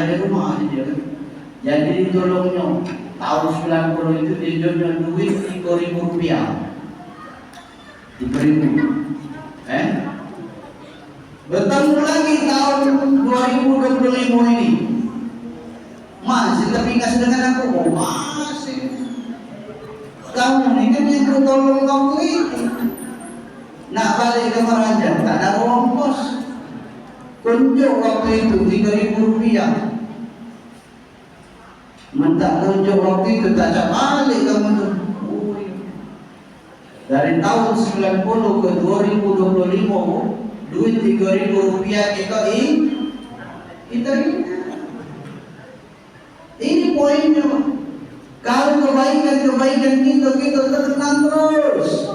di rumah aja dia. Jadi ditolongnya tahun 90 itu dia jual duit 3.000 rupiah. 3.000. Bertemu lagi tahun 2025 ini. Masih terpikas dengan aku. Oh, masih. Kamu ini kan yang ku tolong waktu itu. Nak balik ke Merajan, tak ada ongkos. Kunjuk waktu itu 3.000 rupiah. Mentak kunjuk waktu itu tak ada balik kamu tu. Dari tahun 90 ke 2025 duit 3.000 rupiah kita ini poinnya. Kalau kebaikan kita tenang terus.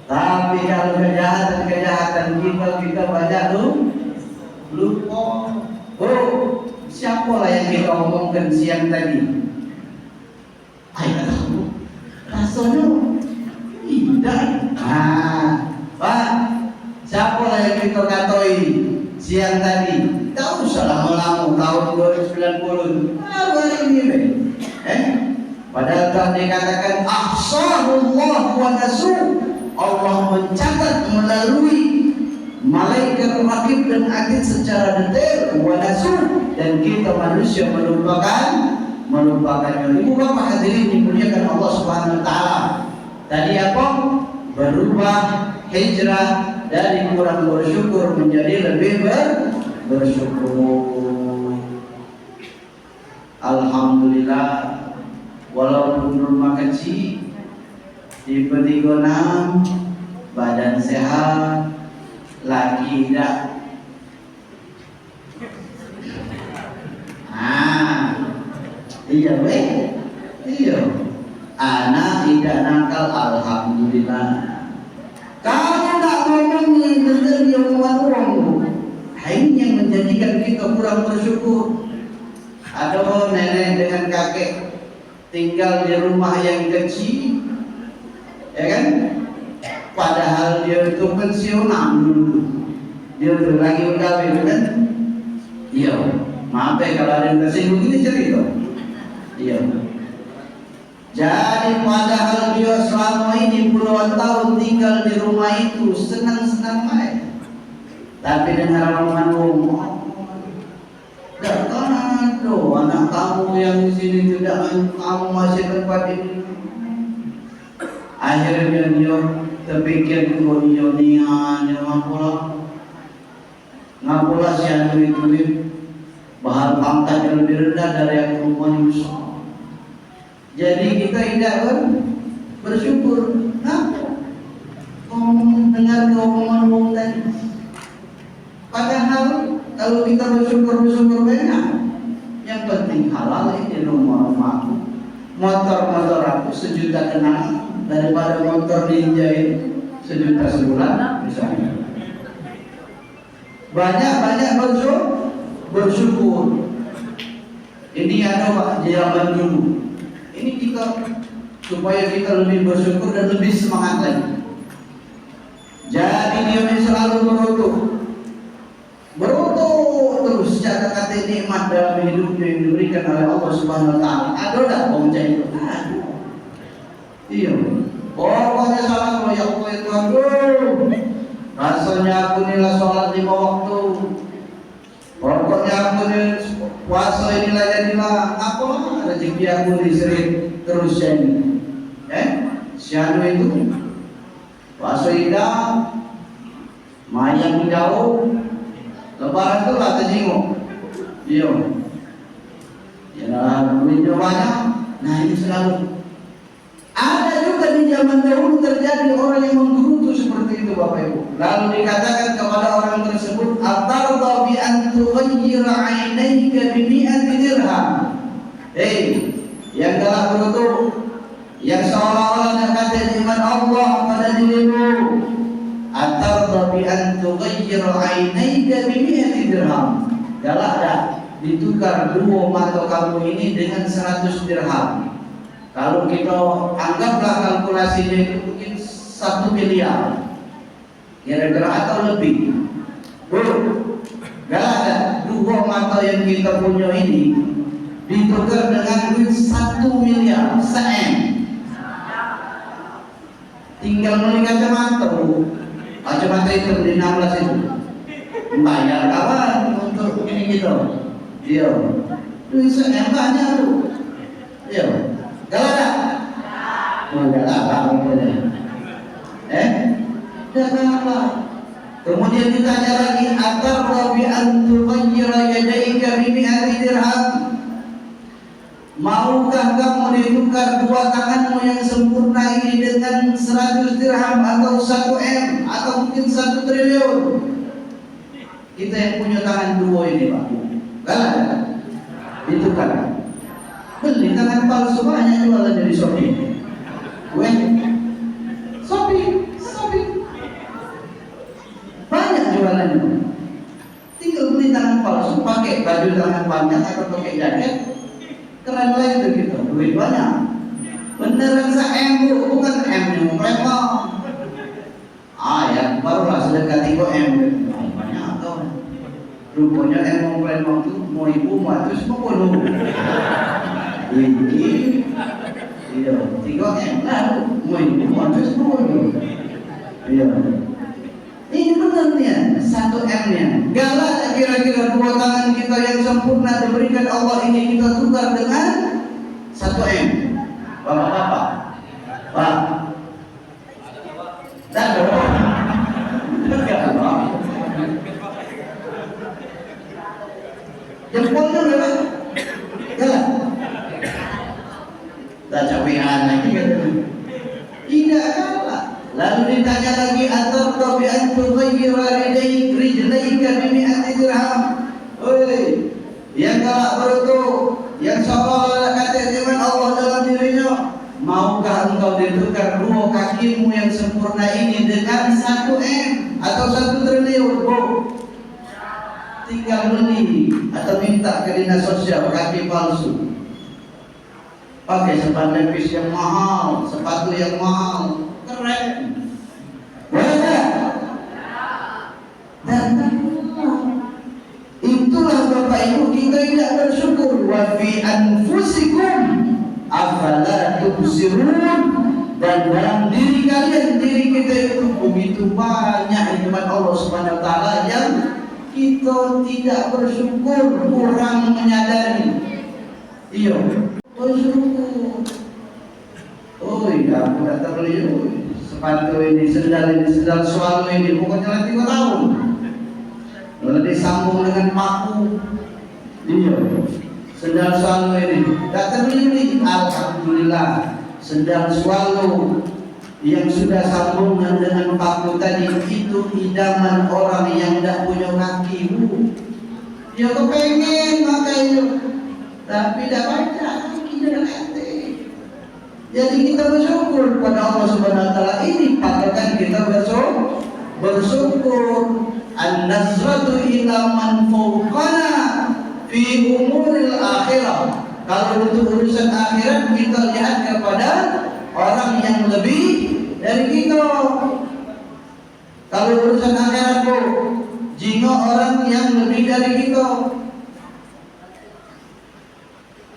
Tapi kalau kejahatan kita banyak lupa. Oh, siapa lah yang kita omongkan siang tadi? Ayo tahu. Rasanya tidak. Pak, siapa lah yang kita katoi siang tadi? Tak usah lama-lama tahun 2090. Apa ini? Padahal telah dikatakan ahsanullah wa nasu. Allah mencatat melalui malaikat rakib dan atid secara detail wa nasu, dan kita manusia melupakannya. Ibu bapak hadirin dimuliakan Allah Subhanahu wa taala. Tadi apa? Berubah hijrah dari kurang bersyukur menjadi lebih bersyukur. Alhamdulillah, walaupun rumah kecil, tiba-tiba badan sehat, lagi tidak. Iya weh, iya. Anak tidak nakal, alhamdulillah. Kalau tak ngomong dengar dia orang, ini yang menjadikan kita kurang bersyukur. Ada nenek dengan kakek tinggal di rumah yang kecil, ya kan? Padahal dia itu pensiunan dulu, dia tuh lagi kawin kan? Iya, maaf ya kalau ada yang tersinggung ini cerita. Iya. Jadi padahal dia selama ini puluhan tahun tinggal di rumah itu senang-senang baik. Tapi dengar omongan datang anak kamu yang di sini tidak, kamu masih tempat ini. Akhirnya dia terpikir dunia ngapula si anu itu bahal pangkat yang lebih rendah dari yang perempuan besar. Jadi kita tidak bersyukur. Kenapa? Dengar omongan tadi. Padahal kalau kita bersyukur banyak. Yang penting halal ini rumah-rumahku. Motor aku 1 juta kenal daripada motor ninja itu 1 juta sebulan misalnya. Banyak bersyukur. Ini ada Pak zaman dulu. Ini kita supaya kita lebih bersyukur dan lebih semangat lagi. Jadi dia selalu berutuh terus kata-kata nikmat dalam hidupnya yang diberikan oleh Allah Subhanahu wa taala. Ada tak bongcah itu? Iya. Pokoknya salah ya Allah itu rasanya aku nilai sholat 5 waktu. Pokoknya aku nih puasa inilah jadilah apa rezeki aku disering terus jadi. Siapa itu puasa indah, mayang jauh, lebaran itu lah terjenguk. Iya. Ya duitnya banyak. Nah ini selalu ada juga di zaman dahulu terjadi orang yang menggerutu seperti itu Bapak Ibu. Lalu dikatakan kepada orang tersebut, "Atarda bi an tughayyira 'ainayka bi mi'ati dirham." Yang telah gerutu, yang seolah-olah kata iman Allah pada dirimu, "Atarda bi an tughayyira 'ainayka bi mi'ati dirham." Galak ditukar 2 mata kamu ini dengan 100 dirham. Kalau kita anggaplah kalkulasinya itu mungkin 1 miliar, kira-kira atau lebih. Gak ada dua mata yang kita punya ini ditukar dengan duit 1 miliar se-M. Tinggal beli kacamata itu di 16 itu bayar kawan untuk ini gitu. Iya, duit se-M banyak tuh. Iya, galak tak? Galak galak. Kemudian ditanya lagi, atarda bi an tughayyira yadayka bi mi'ati dirham. Maukah kamu ditukar dua tanganmu yang sempurna ini dengan 100 dirham atau 1 M atau mungkin 1 triliun? Kita yang punya tangan dua ini, Pak. Galak ditukar. Beli tangan palsu banyak jualan dari Shopee. Shopee. Banyak jualannya. Tinggal beli tangan palsu, pakai baju tangan panjang atau pakai jaket, keren lah itu gitu. Duit banyak. Beneran se-M bu, bukan M yang memang. Ya barulah sedekah 3 M. Banyak tau. Rupanya M memang itu mau ibu mati semua penuh. Ini, iya 3 M lah. Mau ibu mati semua penuh. Iya. Ini benar 1 M nya. Galak kira-kira dua tangan kita yang sempurna diberikan Allah ini kita tukar dengan 1 M. Bapak-bapak, Pak. Dan jempolnya berapa? Galak. Tak cawean lagi kan? Tidak galak. Lalu ditanya lagi, atarda bi an tughayyira rijlaika bi mi'ati dirham. Oi, yang galak berutu, yang sabar kata iman Allah dalam dirinya, maukah engkau ditukar dua kakimu yang sempurna ini dengan 1 M atau 1 triliun? Tinggal beli atau minta ke dinas sosial kaki palsu, pakai sepatu pis yang mahal, sepatu yang mahal, keren. Boleh? Dan itulah Bapak Ibu, kita tidak bersyukur. Wa fi anfusikum afala tubsirun. Dan dalam diri kalian, diri kita itu begitu banyak nikmat Allah Subhanahu wa taala yang kita tidak bersyukur, kurang menyadari. Iya, bersyukur. Oh iya, aku tak terbeli sepatu ini, sendal suami ini, pokoknya 3 tahun. Lalu disambung dengan paku. Iya, sendal suami ini tak terbeli. Alhamdulillah, sendal swallow yang sudah sambungan dengan paku tadi itu idaman orang yang tidak punya kaki. Ya kepengen makanya, tapi tidak banyak kaki dan hati. Jadi kita bersyukur pada Allah Subhanahu wa taala. Ini patokan kita bersyukur. An-nazratu ila man fawqana fi umuril akhirah. Kalau untuk urusan akhirat kita lihat kepada orang yang lebih dari kita. Kalau urusan akhirat jino orang yang lebih dari kita.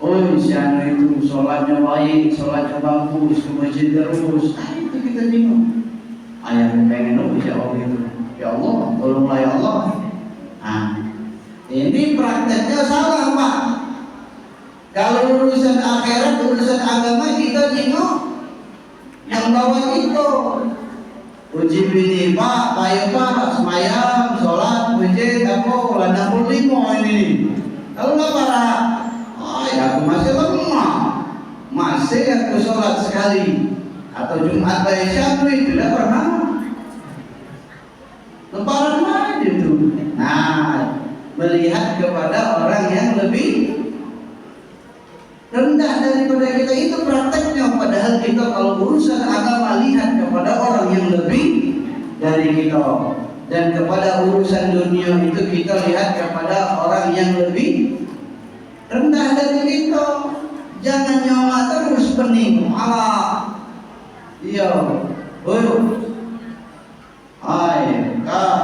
Oh, siapa itu sholatnya baik, sholatnya bagus, ke masjid terus. Itu kita bingung. Ayah pengen ya Allah itu. Ya Allah, tolonglah ya Allah. Ini prakteknya salah Pak. Kalau urusan akhirat, urusan agama kita jino yang bawa itu. Uji bini Pak, baik Pak, semayang, sholat, masjid, aku 65 ini. Kalau nggak parah, aku masih lemah, masih aku sholat sekali atau Jumat bayar Syafri tidak pernah. Lebaran aja itu. Nah, melihat kepada orang yang lebih rendah daripada kita itu prakteknya. Padahal kita kalau urusan agama lihat kepada orang yang lebih dari kita, dan kepada urusan dunia itu kita lihat kepada orang yang lebih rendah dari kita. Jangan nyawa terus pening malah. Iya, Kak,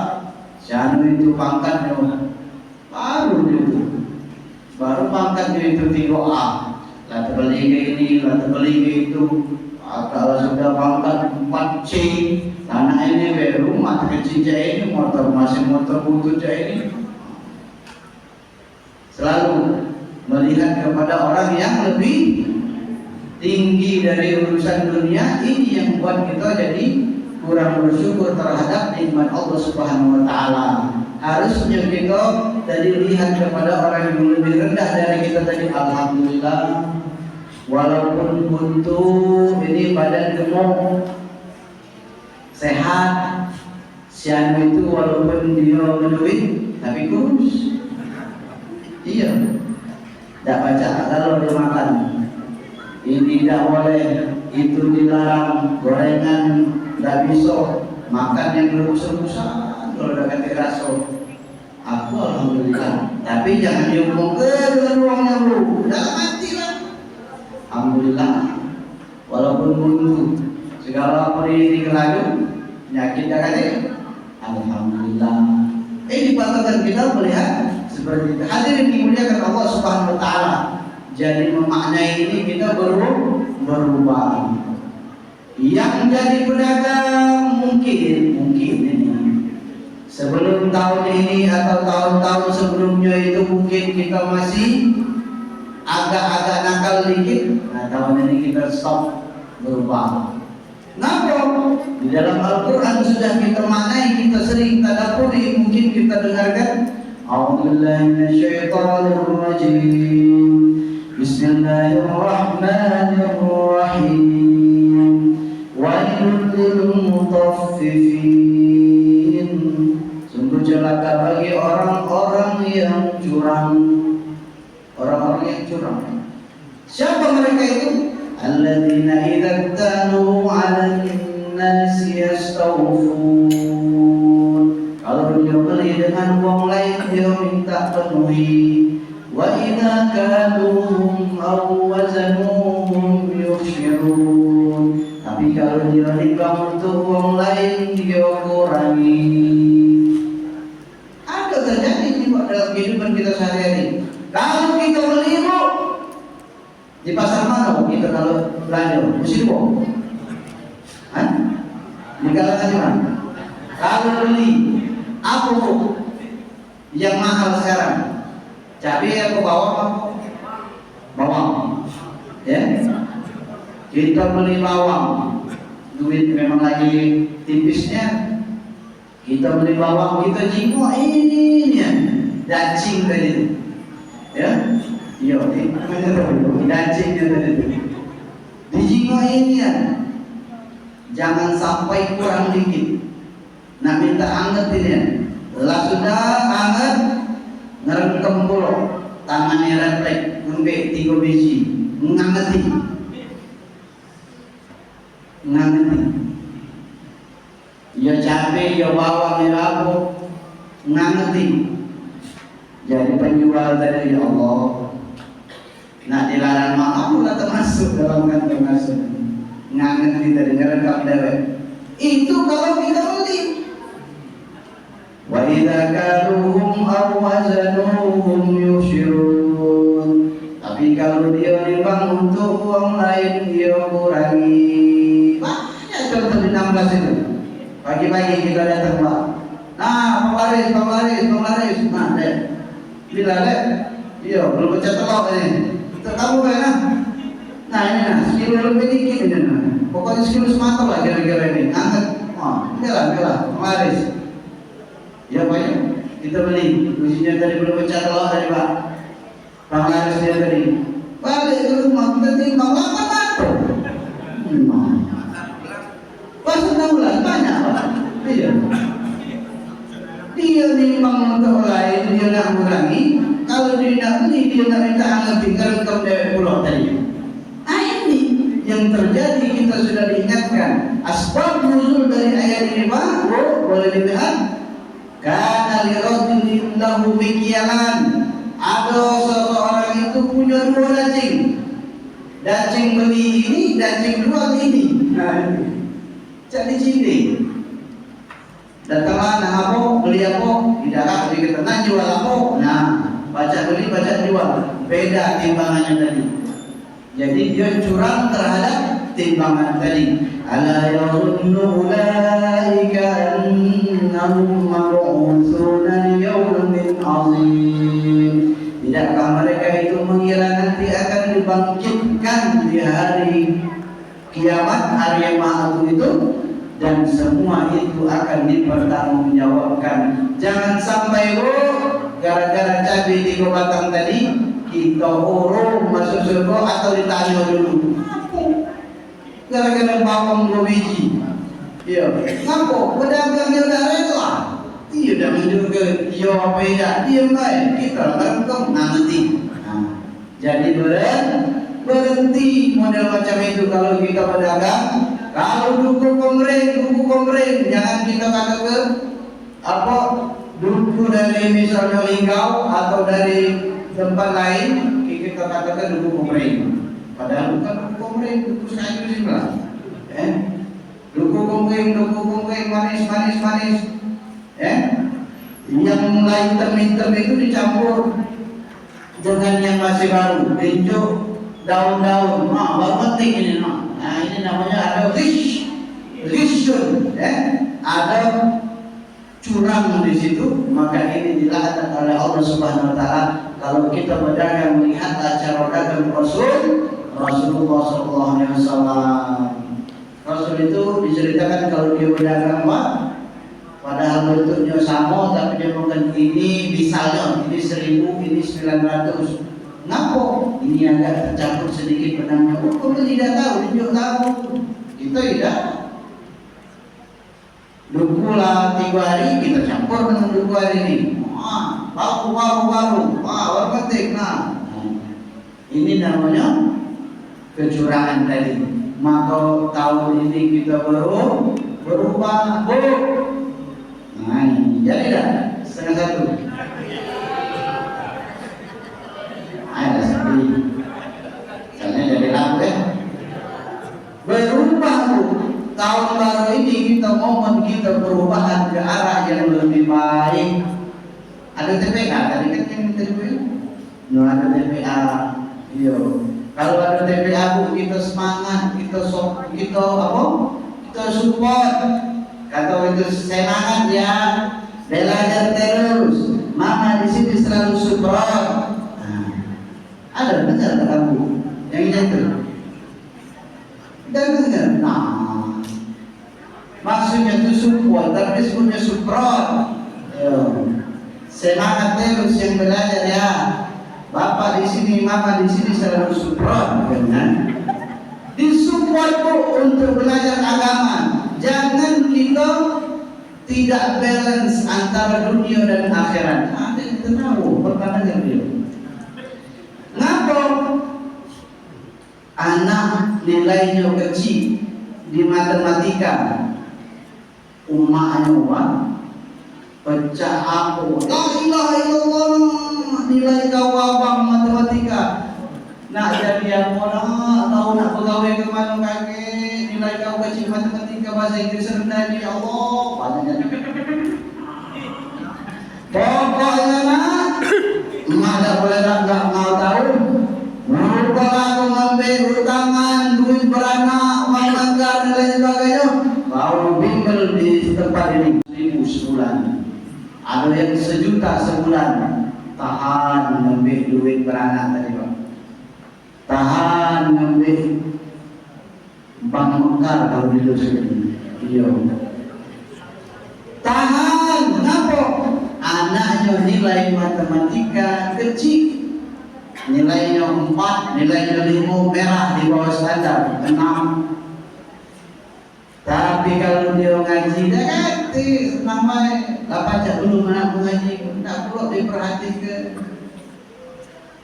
siapa itu pangkatnya? Baru pangkat itu tiga-A. Lah terbeli ke ini, lah terbeli ke itu. Kalau sudah pangkat 4C, anak ini rumah kecil ini, motor masih motor butut ini. Selalu melihat kepada orang yang lebih tinggi dari urusan dunia. Ini yang membuat kita jadi kurang bersyukur terhadap nikmat Allah Subhanahu wa taala. Harusnya kita tadi lihat kepada orang yang lebih rendah dari kita tadi, alhamdulillah. Walaupun buntu ini badan gemuk, sehat, sianu itu walaupun dia berduit tapi kurus. Iya, tidak baca kalau dia makan. Ini tidak boleh, itu dilarang, gorengan tidak bisa, makan yang berbusa-busa kalau udah kata rasa. Aku alhamdulillah, tapi jangan diomong ke dengan ruangnya bro, udah mati lah. Alhamdulillah, walaupun buntu, segala ini kelaju, penyakit dah kata, alhamdulillah. Dipatahkan kita melihat seperti itu. Hadirin dimuliakan Allah Subhanahu wa taala. Jadi memaknai ini kita berubah. Yang jadi pedagang mungkin ini sebelum tahun ini atau tahun-tahun sebelumnya itu mungkin kita masih agak-agak nakal dikit. Nah, tahun ini kita stop, berubah. Kenapa? Di dalam Al-Quran sudah kita maknai, kita sering tadabburi, mungkin kita dengarkan. A'udzubillahi minasyaitonir rajim. Bismillahirrahmanirrahim. Wailul lil mutaffifin. Sungguh celaka bagi orang-orang yang curang. Orang-orang yang curang. Siapa mereka itu? Alladzina idza kanu 'alan nasi yastawfun. Kalau dia beli dengan uang lain dia minta penuhi. Wa idza kaluhum aw wazanuhum yukhsirun. Tapi kalau dia nimbang untuk uang lain dia kurangi. Ada terjadi di dalam kehidupan kita sehari-hari. Kalau kita beli di pasar mana kita kalau belanja? Mesti bohong. Di kalangan mana? Kalau beli apa yang mahal sekarang? Cabai atau bawang? Bawang. Ya. Kita beli bawang. Duit memang lagi tipisnya. Kita beli bawang, kita jingkok ini ya. Dacing tadi itu. Ya. Iya, dacing tadi. Dijingkok ini ya. Jangan sampai kurang dikit. Nak minta anget ini ya. Lah sudah anget, ngerengkem pulau, tangannya refleks, ngembek 3 biji, ngangeti. Ya cabai, ya bawang, ya apa, ngangeti. Jadi penjual tadi, ya Allah, nak dilarang maaf lah termasuk dalam kantong masuk. Ngangeti tadi, ngerengkap dewek. Itu kalau kita beli. Wa idza kaluhum aw wazanuhum yushirun. Tapi kalau dia nimbang untuk uang lain dia kurangi. Banyak contoh di 16 itu. Pagi-pagi kita datang Pak. Nah, penglaris. Nah, deh. Bila deh. Iya, belum pecah telur ini. Itu kamu kan? Nah, ini nah, sekilo lebih dikit ini nah. Pokoknya sekilo semata lah kira-kira ini. Angkat. Oh, bila, penglaris. Ya Pak ya, kita beli. Usinya tadi belum pecah telur tadi Pak. Penglaris dia tadi. Balik ke rumah kita timbang 8 atau. Pas 6 bulan banyak Pak. Iya. Dia nimbang untuk lain, dia nak kurangi. Kalau dia nak beli, dia nak minta anget tinggal ke pulau tadi. Nah ini yang terjadi, kita sudah diingatkan. Asbab nuzul dari ayat ini Pak, boleh dilihat. Karena lirajulin lahu mikyalan. Ada seseorang itu punya 2 dacing. Dacing beli ini, dacing jual ini. Nah, jadi cindi. Datanglah nah apa, beli apa, tidak lah, beli kita jual apa. Nah, baca beli, baca jual, beda timbangannya tadi. Jadi dia curang terhadap timbangan tadi. Ala yazunnu ulaika annahum mab'utsuna liyaumin 'azim. Tidakkah mereka itu mengira nanti akan dibangkitkan di hari kiamat, hari yang maha agung itu, dan semua itu akan dipertanggungjawabkan. Jangan sampai gara-gara cabai 3 batang tadi kita urung masuk surga atau ditanya dulu. Gara-gara bawang 2 biji. Iya, ngapo pedagangnya udah rela. Iya, udah menjual iya apa ya? Diam baik. Kita lakukan nanti. Nah, jadi berhenti model macam itu kalau kita pedagang. Kalau duku komering, jangan kita katakan apa duku dari misalnya Linggau atau dari tempat lain kita katakan duku komering. Padahal bukan duku komering, duku kayu sebelah. Duku komering manis. Yang mulai hitam itu dicampur dengan yang masih baru, hijau, daun-daun. Baru penting ini. Nah, ini namanya ada rishun, ada curang di situ. Maka ini dilaknat oleh Allah Subhanahu Wa Taala. Kalau kita berdagang, melihat cara dagang Rasulullah Sallallahu Alaihi Wasallam. Rasul itu diceritakan kalau dia berdagang padahal bentuknya sama, tapi dia makan ini misalnya ini 1000, ini 900. Ngapo? Ini agak tercampur sedikit benangnya. Kamu tidak tahu, dia tahu. Kita tidak. Dukulah 3 hari kita campur dengan duku hari ini. Baru. Baru penting. Ini namanya kecurangan tadi. Maka tahun ini kita berubah. Nah, jadi dah 1/2. Ada sekali. Soalnya jadi lagu berubah tahun baru ini kita momen kita perubahan ke arah yang lebih baik. Ada TPA tadi kan yang interview. Ada TPA. Iya. Kalau ada TPA kita semangat, kita support. Kata itu semangat ya, belajar terus. Mama di sini selalu support. Ada benar kamu yang itu. Dengar. Maksudnya itu support, tapi sebutnya support. Semangat terus yang belajar ya. Bapak di sini, mama di sini selalu support, kan? Disupport untuk belajar agama. Jangan kita tidak balance antara dunia dan akhirat. Ada yang tahu pertanyaan dia. Ngapa anak nilainya kecil di matematika, ummahnya pecah apa? La ilaha illallah, nilai kau abang matematika. Nak jadi yang mana? Tahu nak pegawai kemana kakek? Nilai kau kecil matematika, bahasa Inggris rendah ni Allah. Banyak. Pokoknya nak, mak tak boleh nggak mau tahu. Merubah aku ngambil hutangan, duit beranak, uang manggar dan lain sebagainya. Kau bimbel di tempat ini 1.000 sebulan. Ada yang 1 juta sebulan. Tahan ngambil duit beranak tadi bang. Tahan ngambil bank mekar kalau di sini. Iya. Tahan, kenapa? Anaknya nilai matematika kecil. Nilainya 4, nilainya 5, merah di bawah standar 6. Tapi kalau dia ngaji, dia ganti namanya. Lah pajak dulu mana mengaji, tidak perlu diperhatikan.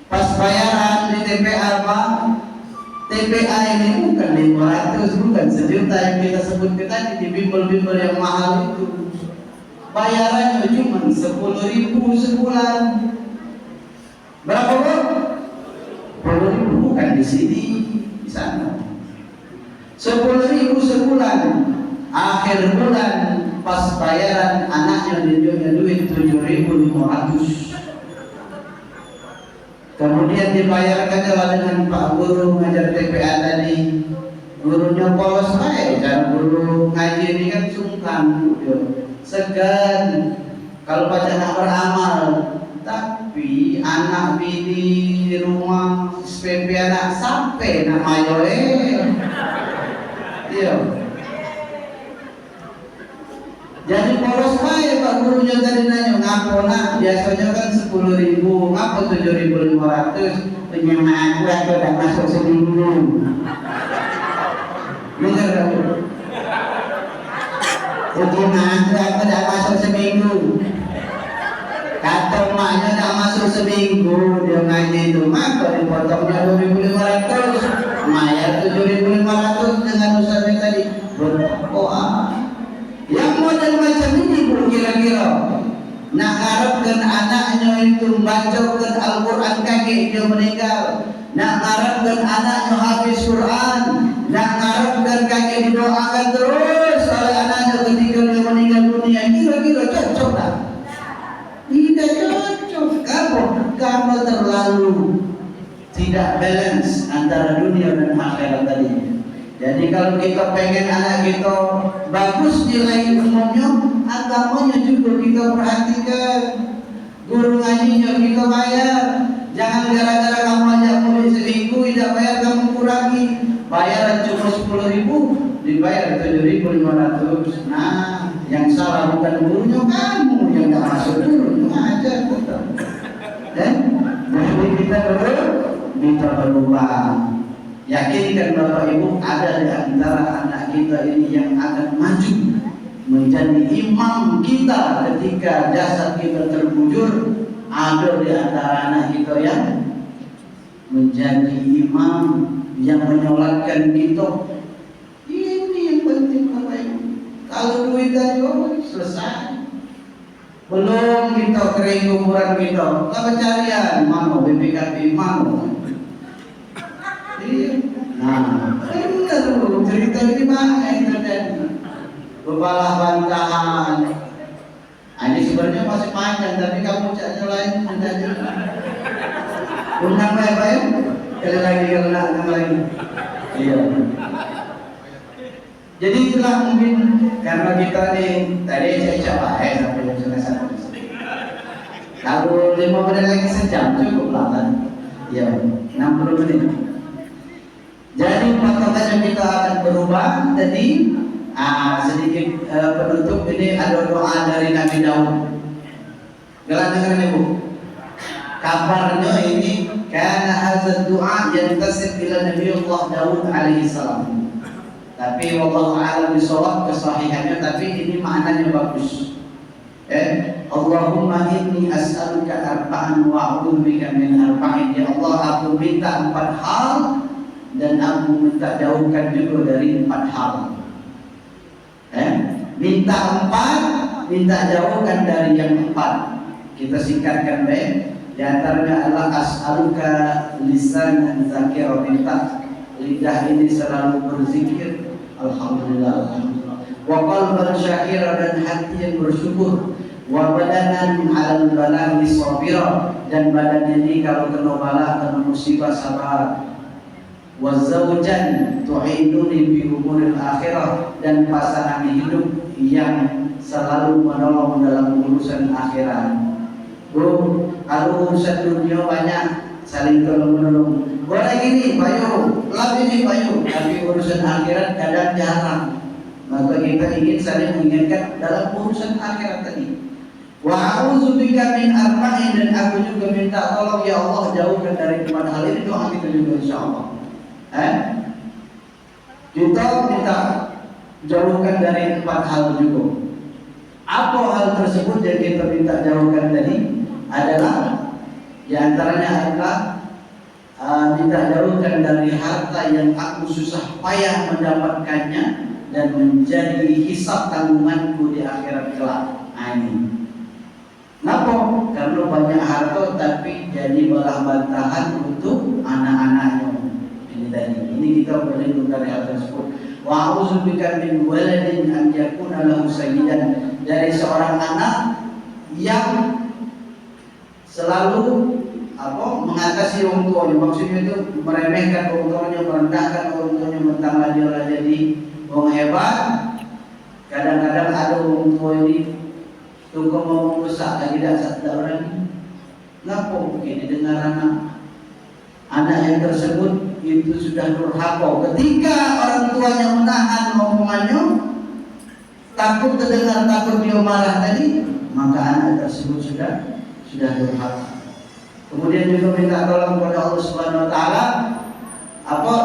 Pas bayaran di TPA Pak, TPA ini bukan 500, bukan 1 juta yang kita sebutkan tadi di bimbel-bimbel yang mahal itu. Bayarannya cuma 10.000 sebulan. Berapa Pak? 10.000 bukan di sini, di sana. 10.000 sebulan. Akhir bulan pas bayaran anaknya dia duit 7.500. Kemudian dibayarkannya dengan Pak Guru ngajar TPA tadi. Gurunya polos aja, cara guru ngaji ini kan sungkan, segan. Kalau baca nak beramal, tapi anak bini di rumah SPP anak sampai nak mayo iya. Jadi polos aja Pak gurunya tadi nanya, ngapo nak? Biasanya kan 10.000, ngapo 7.500? Penyemangat aku udah masuk seminggu. Bener aku. Penyemangat aku udah masuk seminggu. Kata emaknya udah masuk seminggu, dia ngaji itu maka dipotongnya 2.500, mayar 7.500 dengan usahanya tadi. Berdoa. Yang model macam ini Bu kira-kira nak harapkan anaknya itu bacakan Al-Quran kaki dia meninggal, nak harapkan anaknya hafiz Quran, nak harapkan kaki didoakan terus oleh anaknya ketika dia meninggal dunia. Kira-kira cocok tak? Tidak cocok. Karena terlalu tidak balance antara dunia dan akhirat tadi. Jadi kalau kita pengen anak kita bagus nilai umumnya, agamanya juga kita perhatikan, guru ngajinya kita bayar. Jangan gara-gara kamu ajak murid seminggu tidak bayar kamu kurangi, bayaran cuma 10.000 dibayar 7.500. Nah, yang salah bukan gurunya, kamu yang tidak masuk guru aja kita. Dan mesti kita berubah. Yakinkan Bapak Ibu ada di antara anak kita ini yang akan maju menjadi imam kita ketika jasad kita terbujur. Ada di antara anak kita yang menjadi imam yang menyolatkan kita. Ini yang penting Bapak Ibu. Kalau duit tadi selesai, belum kita kering kuburan kita, pencarian mana BPKB mana. Nah, benar dulu cerita ini mana internet bebalah bantahan. Ini sebenarnya masih panjang, tapi kamu caknya lain menjadi undang apa ya? Kali lagi kalau lagi. Iya. Jadi itulah mungkin karena kita nih tadi saya coba sampai jam 1. Kalau 5 menit lagi sejam cukup lah kan? Iya, 60 menit. Jadi patokannya kita akan berubah. Jadi sedikit penutup ini ada doa dari Nabi Daud. Kalian dengar nih Bu. Kabarnya ini karena hazard doa yang tasib ila Nabi Allah Daud alaihi salam. Tapi wallahu a'lam bishawab kesahihannya, tapi ini maknanya bagus. Allahumma inni as'aluka arba'an wa a'udzubika min arba'in. Ya Allah, aku minta 4 hal dan aku minta jauhkan juga dari 4 hal. Minta 4, minta jauhkan dari yang 4. Kita singkatkan baik. Di antaranya adalah as'aluka lisanan zakira, minta lidah ini selalu berzikir alhamdulillah, alhamdulillah. Wa qalban syakira, dan hati yang bersyukur. Wa badanan 'alal bala'i sabira, dan badan ini kalau kena bala, kena musibah sabar. Wa zawjan tu'inuni bi umuril akhirah, dan pasangan hidup yang selalu menolong dalam urusan akhirat. Bu, kalau urusan dunia banyak saling tolong-menolong. Boleh gini, payu, lab ini payu, tapi urusan akhirat kadang jarang. Maka kita ingin saling mengingatkan dalam urusan akhirat tadi. Wa a'udzubika min arba'in, dan aku juga minta tolong ya Allah jauhkan dari 4 hal ini. Doa kita juga insyaallah. Kita minta jauhkan dari 4 hal juga. Apa hal tersebut yang kita minta jauhkan tadi adalah di antaranya adalah minta jauhkan dari harta yang aku susah payah mendapatkannya dan menjadi hisab tanggunganku di akhirat kelak. Amin. Kenapa? Karena banyak harta tapi jadi balah bantahan untuk anak-anaknya. Ini tadi. Ini kita berlindung dari hal tersebut. Wa a'udzubika min waladin an yakuna lahu sayyidan, dari seorang anak yang selalu mengatasi orang tuanya. Maksudnya itu meremehkan orang tuanya, merendahkan orang tuanya, mentang dia lah jadi orang hebat. Kadang-kadang ada orang tua ini tunggu mau besar lagi tidak berani. Ngapo begini dengar anak yang tersebut itu sudah durhaka. Ketika orang tuanya menahan omongannya, takut terdengar, takut dia marah tadi, maka anak tersebut sudah durhaka. Kemudian juga minta tolong kepada Allah Subhanahu wa taala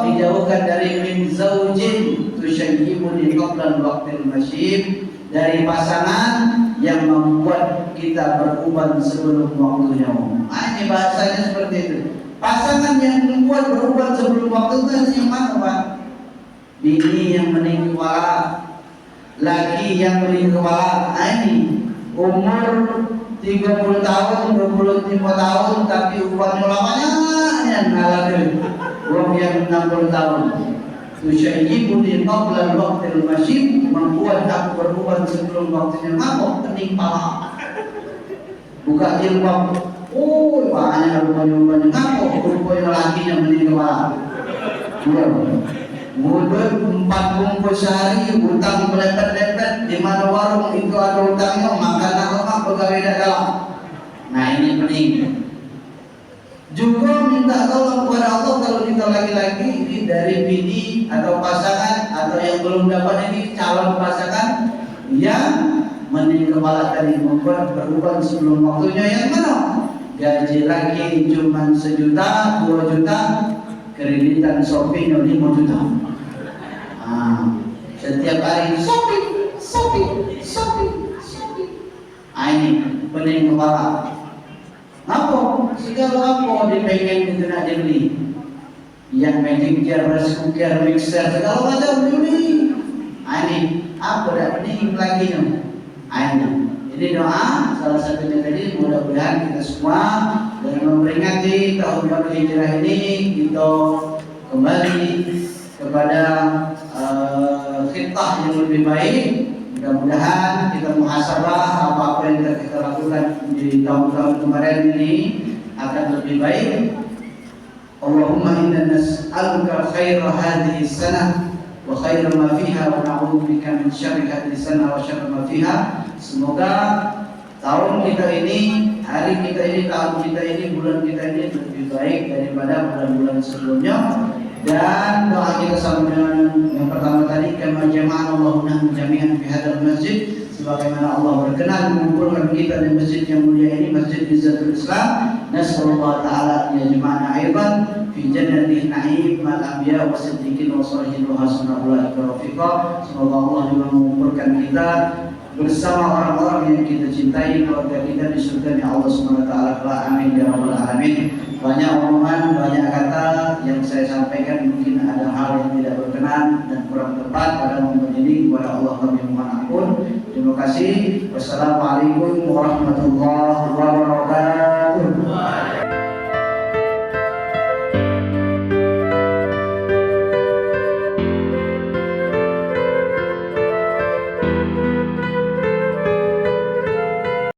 dijauhkan dari min zaujin tusyayyibuni qabla waqtil masyib, dari pasangan yang membuat kita beruban sebelum waktunya. Ini bahasanya seperti itu. Pasangan yang membuat beruban sebelum waktu itu yang mana, Pak? Bini yang meninggi kepala, laki yang meninggi kepala. Ini umur 30 tahun, 25 tahun, tapi ubannya lamanya yang ngalahin. Orang yang 60 tahun. Tusyayyibuni qabla waqtil masyib, membuat aku beruban sebelum waktunya. Mabok pening pala. Buka jilbab. Oh, banyak rupanya. Ngapok rupanya lakinya meninggal kepala. Mudut 4 bungkus sehari, utang melepet-lepet, di mana warung itu ada utangnya, makanan lemak pegawai dalam. Nah, ini penting. Juga minta tolong kepada Allah kalau kita laki-laki ini dari bini atau pasangan atau yang belum dapat ini calon pasangan yang meninggal kepala tadi, membuat beruban sebelum waktunya. Yang mana? Gaji laki cuma 1 juta, 2 juta, kreditan shopping 5 juta. Setiap hari shopping. Ini pening kepala. Apa? Segala apa dipengen itu nak dibeli. Yang magic jar, rice cooker, mixer, segala macam dibeli. Ini apa dah pening lagi ni? Ini. Jadi doa salah satunya tadi, mudah-mudahan kita semua dengan memperingati tahun baru hijrah ini kita kembali kepada khitah yang lebih baik. Mudah-mudahan kita muhasabah apa-apa yang kita lakukan di tahun-tahun kemarin ini akan lebih baik. Allahumma inna nas'aluka khaira hadhihi sanah wa khaira ma fiha wa na'udzubika min syarri hadhihi sanah wa syarri ma fiha. Semoga tahun kita ini, hari kita ini, tahun kita ini, bulan kita ini lebih baik daripada bulan-bulan sebelumnya. Dan doa kita sama dengan yang pertama tadi, kama jama'ana Allahu nahnu jami'an fi hadzal masjid, sebagaimana Allah berkenan mengumpulkan kita di masjid yang mulia ini, Masjid Izzatul Islam. Nasallallahu taala ya jama'ana aidan fi jannatin na'im ma'al anbiya wa siddiqin wa shalihin wa hasuna ulaika rafiqa. Semoga Allah juga mengumpulkan kita bersama orang-orang yang kita cintai, keluarga kita di surga Allah Subhanahu wa taala. Amin ya rabbal alamin. Banyak omongan, banyak kata yang saya sampaikan mungkin ada hal yang tidak berkenan dan kurang tepat pada momen ini, kepada Allah kami mohon ampun. Terima kasih. Wassalamualaikum warahmatullahi wabarakatuh.